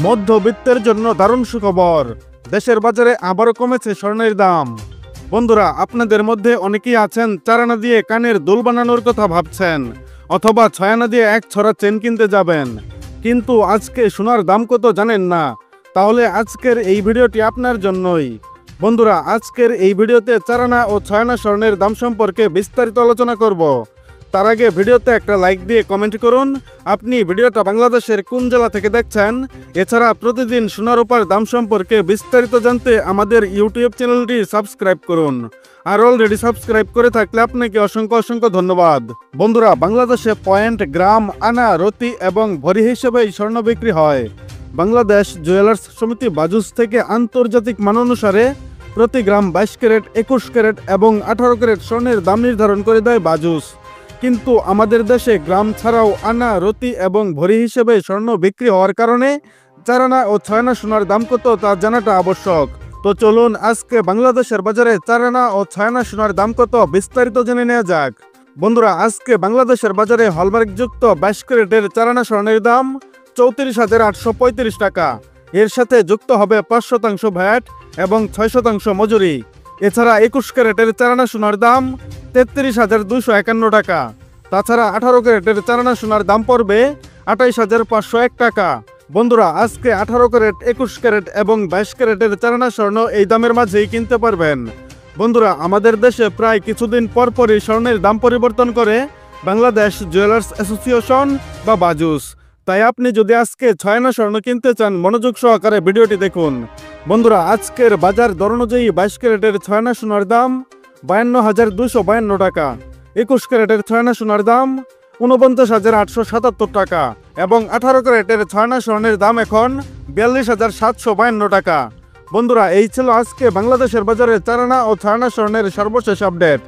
মধ্যবিত্তের জন্য দারুণ সুখবর, দেশের বাজারে আবারও কমেছে স্বর্ণের দাম। বন্ধুরা, আপনাদের মধ্যে অনেকেই আছেন চারানা দিয়ে কানের দুল বানানোর কথা ভাবছেন, অথবা 6 আনা দিয়ে এক ছড়া চেন কিনতে যাবেন, কিন্তু আজকে সোনার দাম কত জানেন না। তাহলে আজকের এই ভিডিওটি আপনার জন্যই। বন্ধুরা, আজকের এই ভিডিওতে চারানা ও 6 আনা স্বর্ণের দাম সম্পর্কে বিস্তারিত আলোচনা করব। তার আগে ভিডিওতে একটা লাইক দিয়ে কমেন্ট করুন আপনি ভিডিওটা বাংলাদেশের কোন জেলা থেকে দেখছেন। এছাড়া প্রতিদিন সোনা রূপার দাম সম্পর্কে বিস্তারিত জানতে আমাদের ইউটিউব চ্যানেলটি সাবস্ক্রাইব করুন। আর অলরেডি সাবস্ক্রাইব করে থাকলে আপনাকে অসংখ্য অসংখ্য ধন্যবাদ। বন্ধুরা, বাংলাদেশে পয়েন্ট, গ্রাম, আনা, রতি এবং ভরি হিসেবে স্বর্ণ বিক্রি হয়। বাংলাদেশ জুয়েলার্স সমিতি বাজুস থেকে আন্তর্জাতিক মান অনুসারে প্রতি গ্রাম 22 ক্যারেট, 21 ক্যারেট এবং 18 ক্যারেট স্বর্ণের দাম নির্ধারণ করে দেয় বাজুস। কিন্তু আমাদের দেশে গ্রাম ছাড়াও আনা, রতি এবং ভরি হিসেবে স্বর্ণ বিক্রি হওয়ার কারণে চারানা ও 6 আনা সোনার দাম কত তা জানাটা আবশ্যক। তো চলুন আজকে বাংলাদেশের বাজারে চারানা ও 6 আনা সোনার দাম কত বিস্তারিত জেনে নেওয়া যাক। বন্ধুরা, আজকে বাংলাদেশের বাজারে হলমার্কযুক্ত 22 ক্যারেটের চারানা স্বর্ণের দাম 34,835 টাকা। এর সাথে যুক্ত হবে 5% ভ্যাট এবং 6% মজুরি। এছাড়া 21 ক্যারেটের চারানা সোনার দাম 33,251 টাকা। তাছাড়া 18 ক্যারেটের চারানা সোনার দাম পড়বে 28,501 টাকা। বন্ধুরা, আজকে 18 ক্যারেট, 21 ক্যারেট এবং 22 ক্যারেটের চারানা স্বর্ণ এই দামের মাঝেই কিনতে পারবেন। বন্ধুরা, আমাদের দেশে প্রায় কিছুদিন পরপরই স্বর্ণের দাম পরিবর্তন করে বাংলাদেশ জুয়েলার্স অ্যাসোসিয়েশন বা বাজুস। তাই আপনি যদি আজকে 6 আনা স্বর্ণ কিনতে চান, মনোযোগ সহকারে ভিডিওটি দেখুন। বন্ধুরা, আজকের বাজার দর অনুযায়ী 22 ক্যারেটের 6 আনা সোনার দাম 52,252 টাকা, 21 ক্যারেটের 6 আনা সোনার দাম 49,877 টাকা এবং 18 ক্যারেটের 6 আনা স্বর্ণের দাম এখন 42,752 টাকা। বন্ধুরা, এই ছিল আজকে বাংলাদেশের বাজারে চারানা ও 6 আনা স্বর্ণের সর্বশেষ আপডেট।